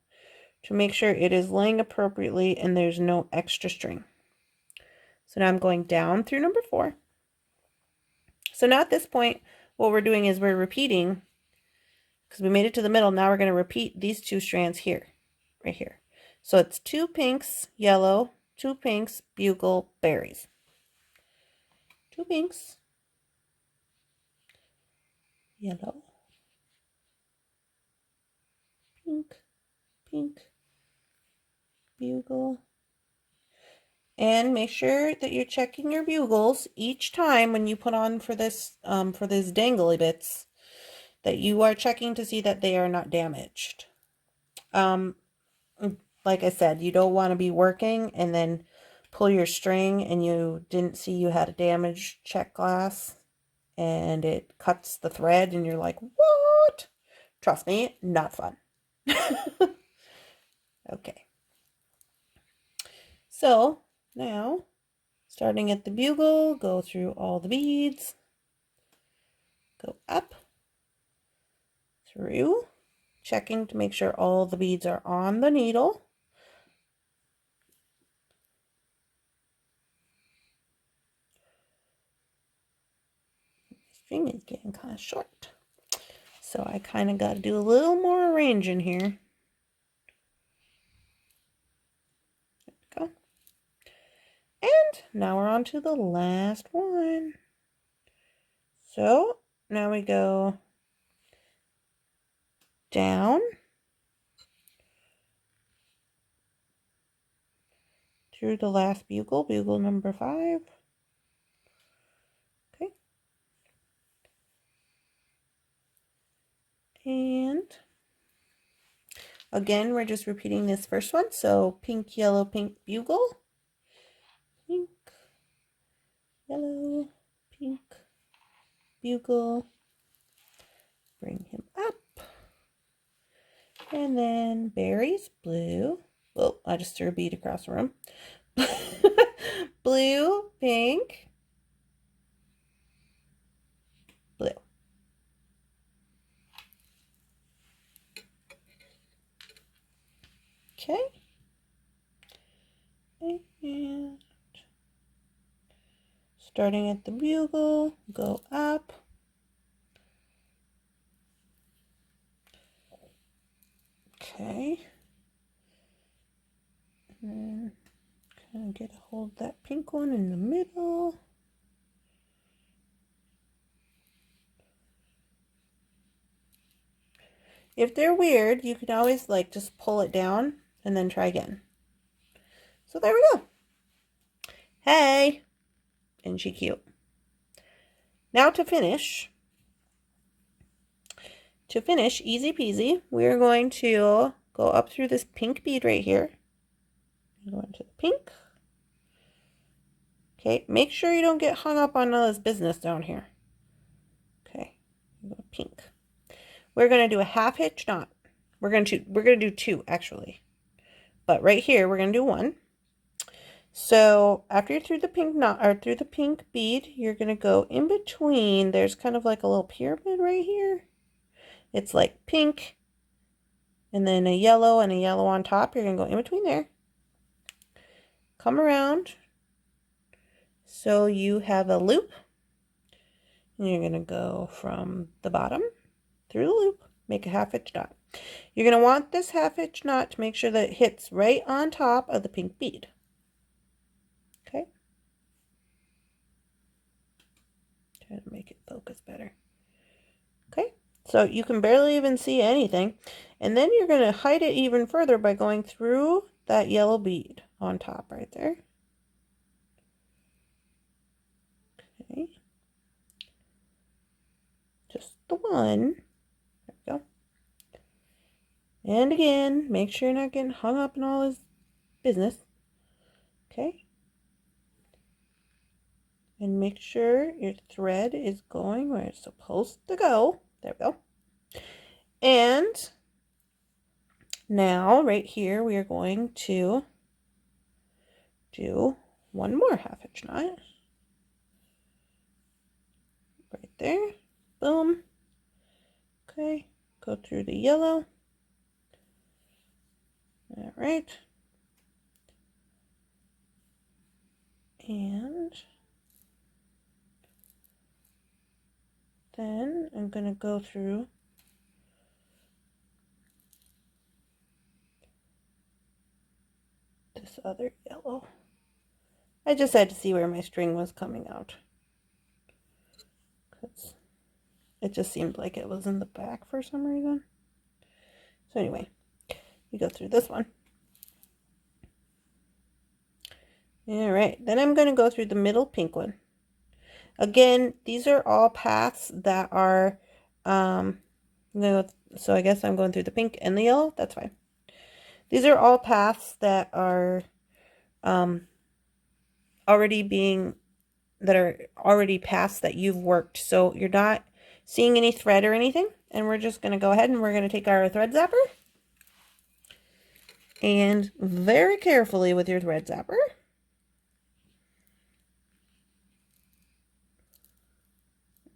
to make sure it is laying appropriately and there's no extra string. So now I'm going down through number 4. So now at this point, what we're doing is we're repeating, because we made it to the middle. Now we're going to repeat these 2 strands here, right here. So it's 2 pinks, yellow, 2 pinks, bugle, berries. 2 pinks, yellow, pink, pink, bugle. And make sure that you're checking your bugles each time when you put on for these dangly bits, that you are checking to see that they are not damaged. Like I said, you don't want to be working and then pull your string and you didn't see you had a damaged check glass and it cuts the thread and you're like, what? Trust me, not fun. Okay. So now, starting at the bugle, go through all the beads, go up, through, checking to make sure all the beads are on the needle. The string is getting kind of short, so I kind of got to do a little more arranging here. There we go. And now we're on to the last one. So now we go down through the last bugle, bugle number 5. Okay. And again, we're just repeating this first one. So pink, yellow, pink, bugle. Pink, yellow, pink, bugle, bring him up, and then berries, blue. Oh, I just threw a bead across the room. Blue, pink, blue. Okay. And starting at the bugle, go up. Okay. And then kind of get a hold of that pink one in the middle. If they're weird, you can always like just pull it down and then try again. So there we go. Hey, isn't she cute? Now to finish, easy peasy, we're going to go up through this pink bead right here. Go into the pink. Okay, make sure you don't get hung up on all this business down here. Okay, go pink. We're going to do a half hitch knot. We're going to do two actually. But right here we're going to do one. So after you're through the pink knot or through the pink bead, you're going to go in between. There's kind of like a little pyramid right here. It's like pink and then a yellow on top. You're going to go in between there. Come around. So you have a loop. And you're going to go from the bottom through the loop, make a half hitch knot. You're going to want this half hitch knot to make sure that it hits right on top of the pink bead. Okay. Try to make it focus better. Okay. So you can barely even see anything. And then you're going to hide it even further by going through that yellow bead on top right there. Okay. Just the one. There we go. And again, make sure you're not getting hung up in all this business. Okay. And make sure your thread is going where it's supposed to go. There we go. And now right here we are going to do one more half hitch knot. Right there. Boom. Okay. Go through the yellow. All right. And then I'm going to go through this other yellow. I just had to see where my string was coming out, because it just seemed like it was in the back for some reason. So anyway, you go through this one. All right, then I'm going to go through the middle pink one. Again, these are all paths that are, so I guess I'm going through the pink and the yellow. That's fine. These are all paths that are already past that you've worked. So you're not seeing any thread or anything. And we're just going to go ahead and we're going to take our thread zapper. And very carefully with your thread zapper,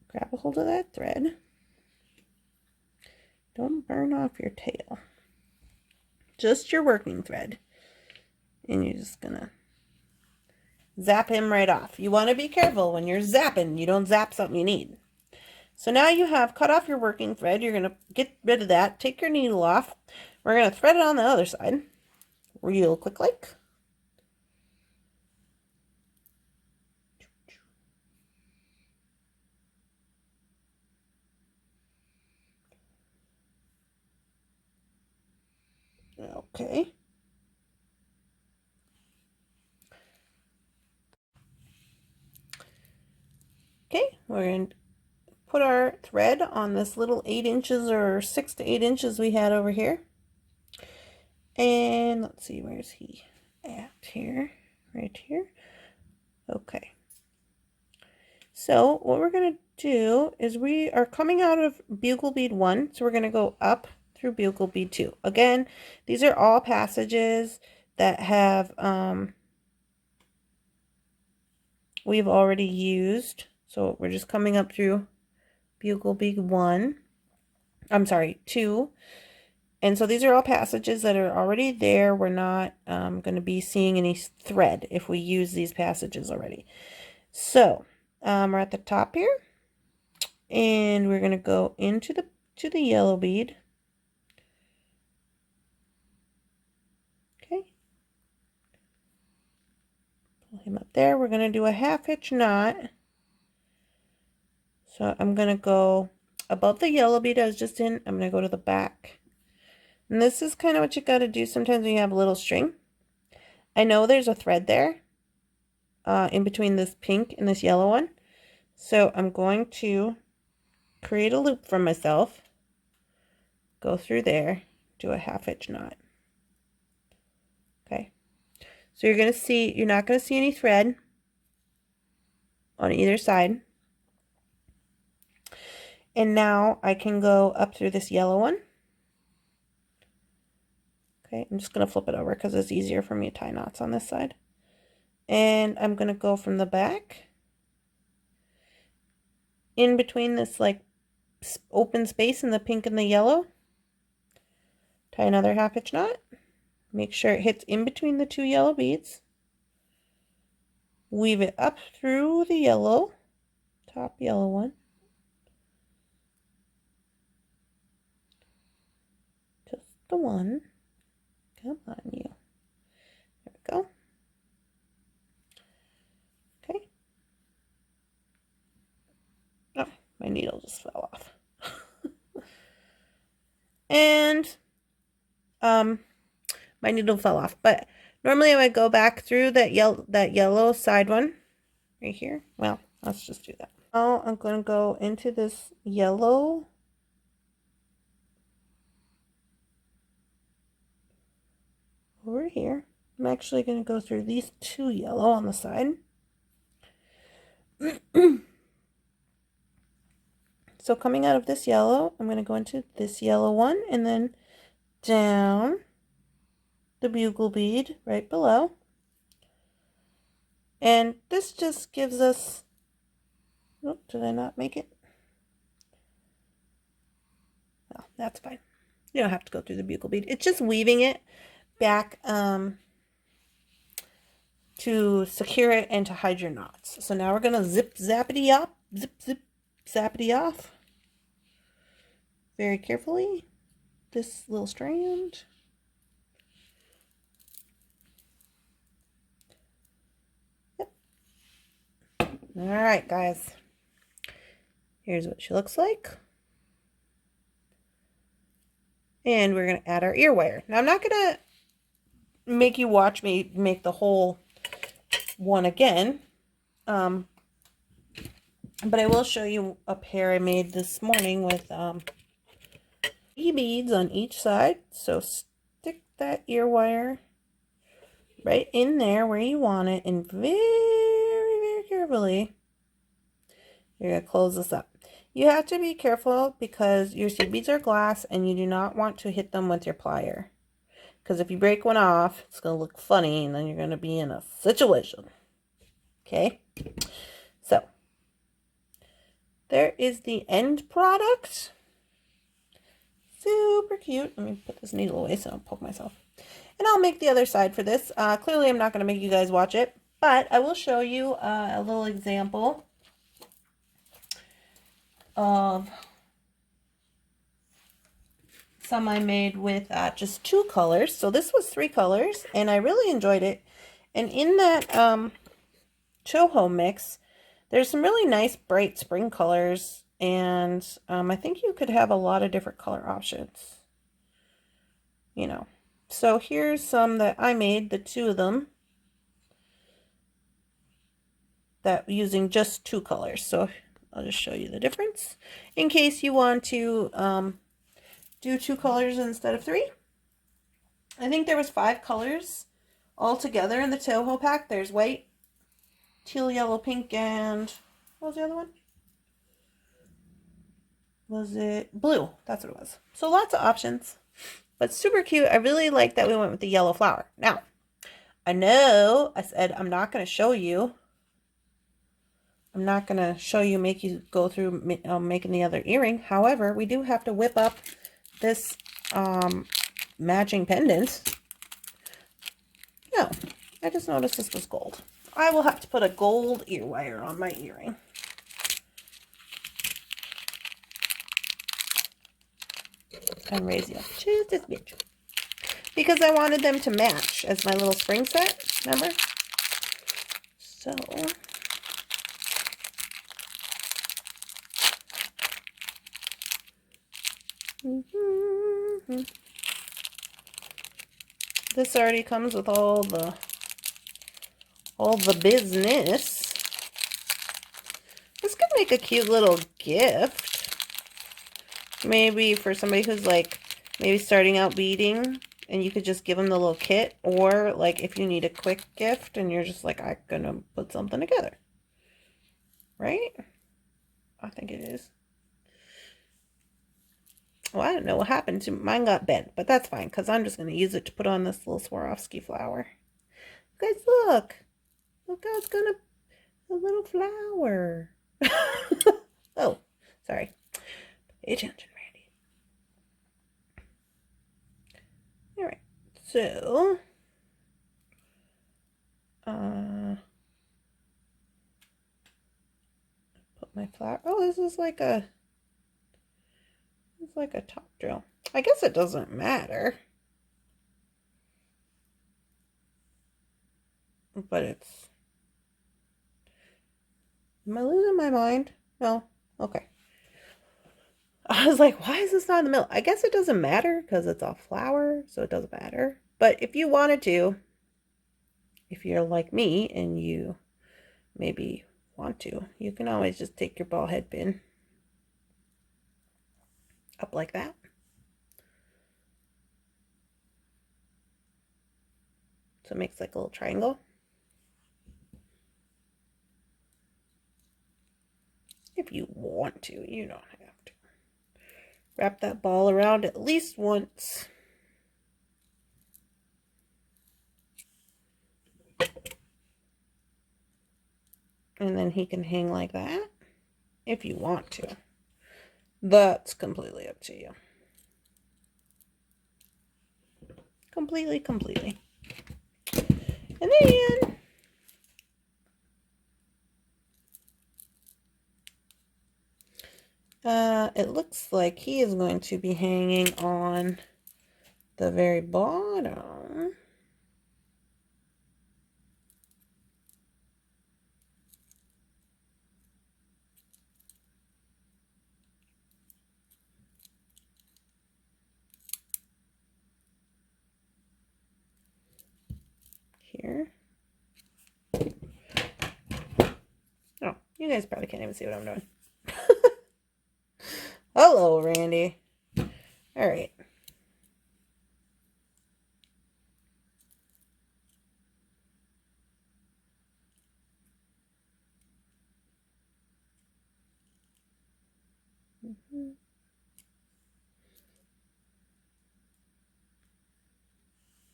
grab a hold of that thread. Don't burn off your tail. Just your working thread. And you're just gonna zap him right off. You want to be careful when you're zapping. You don't zap something you need. So now you have cut off your working thread. You're going to get rid of that. Take your needle off. We're going to thread it on the other side. Real quick like. Okay. Okay, we're going to put our thread on this little 8 inches or 6 to 8 inches we had over here. And let's see, where's he at here? Right here. Okay. So what we're going to do is we are coming out of bugle bead 1, so we're going to go up through bugle bead 2. Again, these are all passages that have we've already used. So we're just coming up through bugle bead 1. I'm sorry, 2. And so these are all passages that are already there. We're not going to be seeing any thread if we use these passages already. So we're at the top here, and we're going to go into the yellow bead. Okay. Pull him up there. We're going to do a half hitch knot. So I'm going to go above the yellow bead I was just in. I'm going to go to the back. And this is kind of what you got to do sometimes when you have a little string. I know there's a thread there in between this pink and this yellow one. So I'm going to create a loop for myself, go through there, do a half hitch knot. Okay. So you're not going to see any thread on either side. And now I can go up through this yellow one. Okay, I'm just going to flip it over because it's easier for me to tie knots on this side. And I'm going to go from the back in between this like open space in the pink and the yellow. Tie another half hitch knot. Make sure it hits in between the 2 yellow beads. Weave it up through the yellow, top yellow one. Just the one. Come on, you. There we go. Okay. Oh, my needle just fell off. And my needle fell off, but normally I would go back through that yellow side one right here. Well, let's just do that. Now I'm going to go into this yellow over here. I'm actually going to go through these 2 yellow on the side. So coming out of this yellow, I'm going to go into this yellow one and then down the bugle bead right below. And this just gives us, oh, did I not make it? No, that's fine. You don't have to go through the bugle bead. It's just weaving it back to secure it and to hide your knots. So now we're going to zip zappity up, zip zip zappity off very carefully this little strand. Yep. All right, guys. Here's what she looks like. And we're going to add our ear wire. Now, I'm not going to make you watch me make the whole one again. But I will show you a pair I made this morning with beads on each side. So stick that ear wire right in there where you want it, and very, very carefully you're going to close this up. You have to be careful because your seed beads are glass and you do not want to hit them with your plier. Because if you break one off, it's going to look funny and then you're going to be in a situation. Okay? So, there is the end product. Super cute. Let me put this needle away so I don't poke myself. And I'll make the other side for this. Clearly, I'm not going to make you guys watch it, but I will show you a little example of some I made with just 2 colors. So this was 3 colors, and I really enjoyed it. And in that Choho mix, there's some really nice bright spring colors, and I think you could have a lot of different color options, you know. So here's some that I made, the 2 of them, that using just 2 colors. So I'll just show you the difference in case you want to do 2 colors instead of 3. I think there was 5 colors all together in the Toho pack. There's white, teal, yellow, pink, and What was the other one? Was it blue? That's what it was. So lots of options, but super cute. I really like that we went with the yellow flower. Now, I know I said I'm not going to show you. I'm not going to show you, make you go through making the other earring. However, we do have to whip up this matching pendant. No, I just noticed this was gold. I will have to put a gold ear wire on my earring. And raise you up just this bitch. Because I wanted them to match as my little spring set, remember? So, this already comes with all the business. This could make a cute little gift. Maybe for somebody who's like maybe starting out beading, and you could just give them the little kit, or like if you need a quick gift and you're just like, I'm gonna put something together, right? I think it is. Well, I don't know what happened to mine. Got bent, but that's fine because I'm just gonna use it to put on this little Swarovski flower. Guys, look how it's gonna a little flower. Oh, sorry. Pay attention, Randy. All right, so put my flower. Oh, this is like a top drill. I guess it doesn't matter, but it's. Am I losing my mind? No. Okay. I was like, why is this not in the middle? I guess it doesn't matter because it's a flower, so it doesn't matter. But if you wanted to, if you're like me and you maybe want to, you can always just take your ball head pin up like that. So it makes like a little triangle. If you want to, you don't have to. Wrap that ball around at least once. And then he can hang like that if you want to. That's completely up to you. Completely. And then it looks like he is going to be hanging on the very bottom. Here. Oh, you guys probably can't even see what I'm doing. Hello, Randy. All right.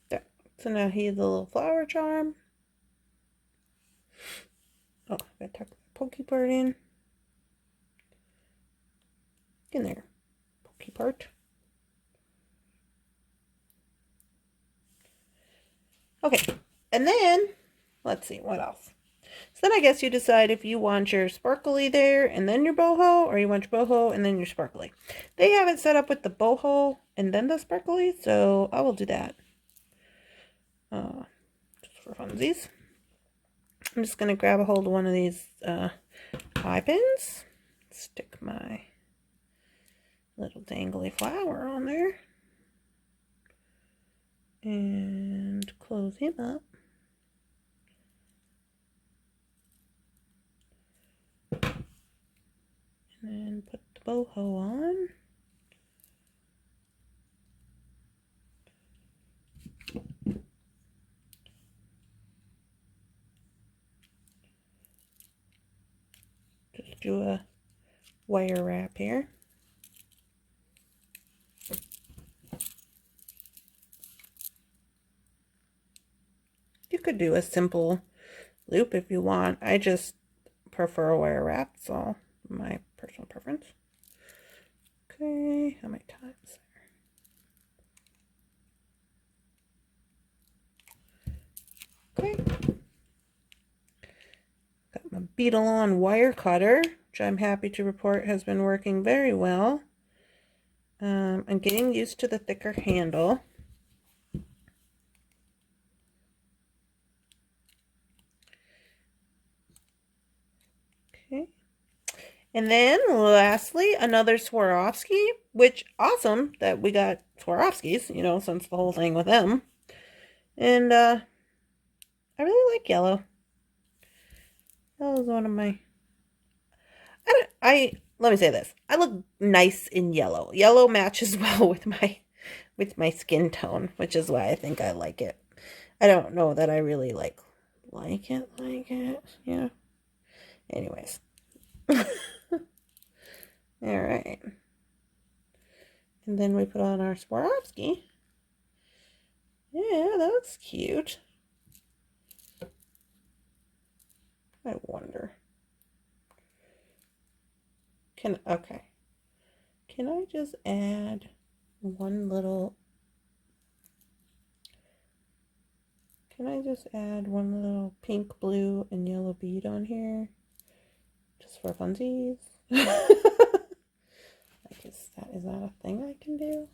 There. So now he has a little flower charm. Oh, I gotta tuck the pokey part in. In there. Pokey part. Okay. And then, let's see, what else? So then I guess you decide if you want your sparkly there and then your boho, or you want your boho and then your sparkly. They have it set up with the boho and then the sparkly, so I will do that. Just for funsies. I'm just going to grab a hold of one of these eye pins. Stick my little dangly flower on there. And close him up. And then put the boho on. do a wire wrap here. You could do a simple loop if you want. I just prefer a wire wrap. It's all my personal preference. Okay, how many times? Okay. Got my beadle on wire cutter, which I'm happy to report has been working very well. I'm getting used to the thicker handle. Okay. And then lastly, another Swarovski, which awesome that we got Swarovskis, you know, since the whole thing with them. And I really like yellow. That was one of my let me say this. I look nice in yellow. Yellow matches well with my skin tone, which is why I think I like it. I don't know that I really like it. Yeah. Anyways. All right. And then we put on our Swarovski. Yeah, that looks cute. I wonder. Okay. Can I just add one little pink, blue, and yellow bead on here? Just for funsies? Is that a thing I can do?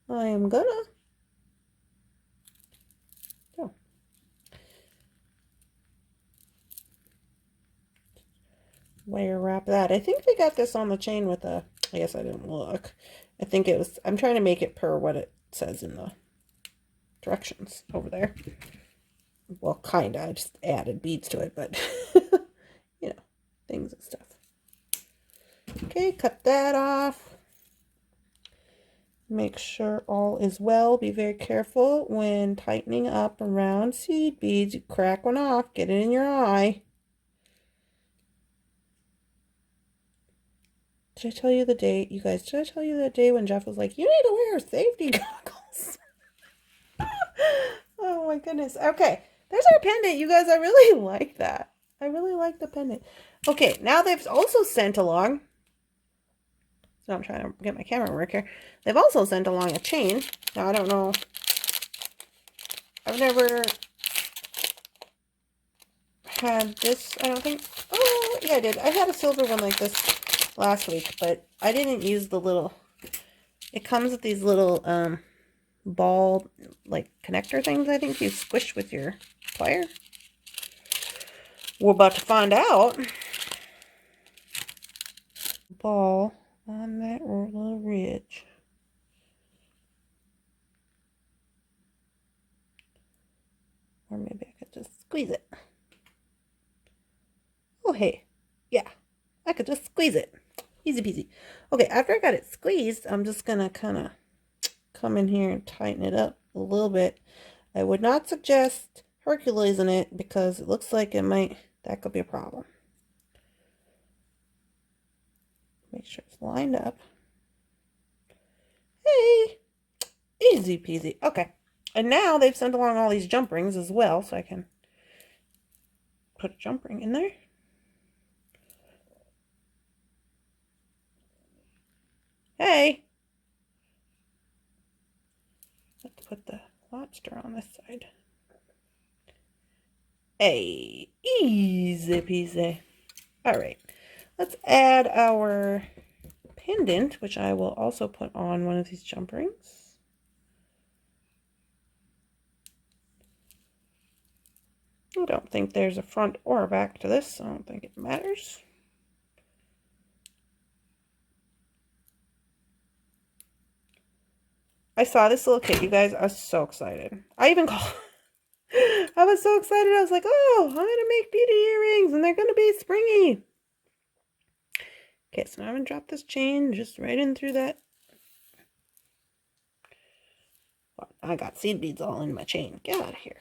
I am gonna. Oh. Wire wrap that. I think they got this on the chain with a, I guess I didn't look. I think it was, I'm trying to make it per what it says in the directions over there. Well, kinda. I just added beads to it, but, you know, things and stuff. Okay, cut that off. Make sure all is well. Be very careful when tightening up around seed beads. You crack one off, get it in your eye. Did I tell you the day, you guys, did I tell you that day when Jeff was like, you need to wear safety goggles? Oh my goodness. Okay, there's our pendant, you guys. I really like that. I really like the pendant. Okay, now they've also sent along, so I'm trying to get my camera work here. They've also sent along a chain. Now, I don't know. I've never had this, I don't think. Oh, yeah, I did. I had a silver one like this last week, but I didn't use the little, it comes with these little ball like connector things. I think you squish with your plier. We're about to find out. Ball on that little ridge. Or maybe I could just squeeze it. Oh, hey. Yeah, I could just squeeze it. Easy peasy. Okay, after I got it squeezed, I'm just going to kind of come in here and tighten it up a little bit. I would not suggest Hercules in it because it looks like that could be a problem. Make sure it's lined up. Hey, easy peasy. Okay, and now they've sent along all these jump rings as well, so I can put a jump ring in there. Hey, let's put the lobster on this side. Hey, easy peasy. All right, let's add our pendant, which I will also put on one of these jump rings. I don't think there's a front or a back to this, so I don't think it matters. I saw this little kit, you guys. I was so excited. I was so excited. I was like, oh, I'm going to make beaded earrings, and they're going to be springy. Okay, so now I'm going to drop this chain just right in through that. I got seed beads all in my chain. Get out of here.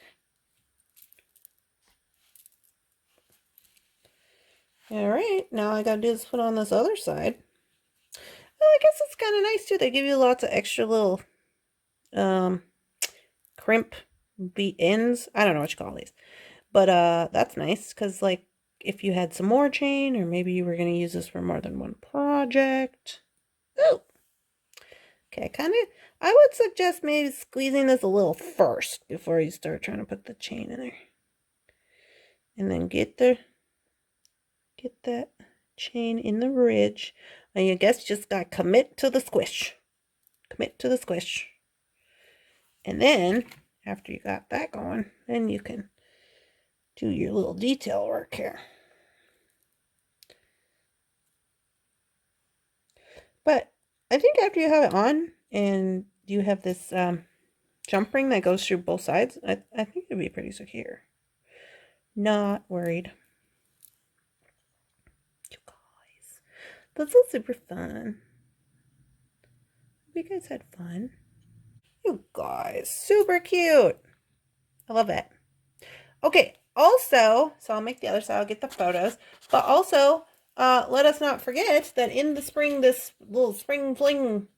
All right, now I gotta do this put on this other side. Well, I guess it's kind of nice too. They give you lots of extra little crimp ends. I don't know what you call these. But that's nice because like if you had some more chain or maybe you were going to use this for more than one project. Oh. Okay, I would suggest maybe squeezing this a little first before you start trying to put the chain in there. And then get that chain in the ridge. And I guess you just got to commit to the squish. Commit to the squish. And then after you got that going, then you can do your little detail work here. But I think after you have it on and you have this jump ring that goes through both sides, I think it'd be pretty secure. Not worried. You guys, this was super fun. Hope you guys had fun. You guys, super cute. I love it. Okay, also, so I'll make the other side, I'll get the photos, but also let us not forget that in the spring, this little spring fling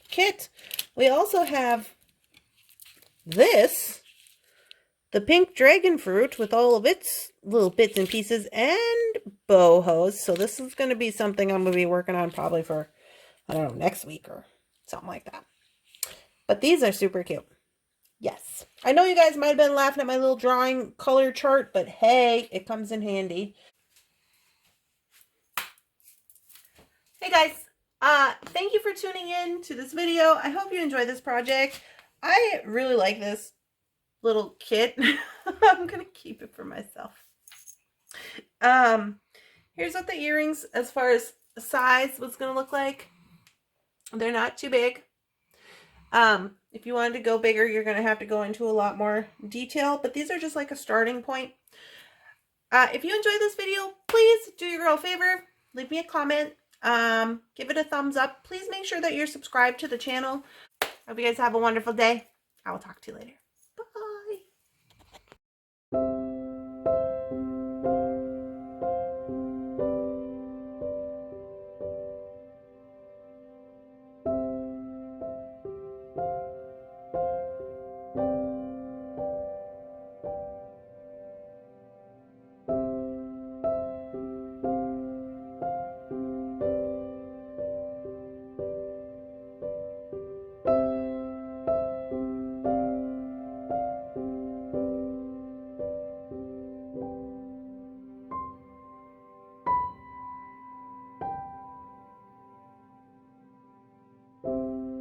kit, we also have this, the pink dragon fruit with all of its little bits and pieces, and bohos. So this is going to be something I'm going to be working on probably for, I don't know, next week or something like that. But these are super cute. Yes. I know you guys might have been laughing at my little drawing color chart, but hey, it comes in handy. Hey guys, thank you for tuning in to this video. I hope you enjoyed this project. I really like this little kit. I'm gonna keep it for myself. Here's what the earrings, as far as size, was gonna look like. They're not too big. If you wanted to go bigger, you're gonna have to go into a lot more detail, but these are just like a starting point. If you enjoyed this video, please do your girl a favor, leave me a comment, give it a thumbs up. Please make sure that you're subscribed to the channel. Hope you guys have a wonderful day. I will talk to you later.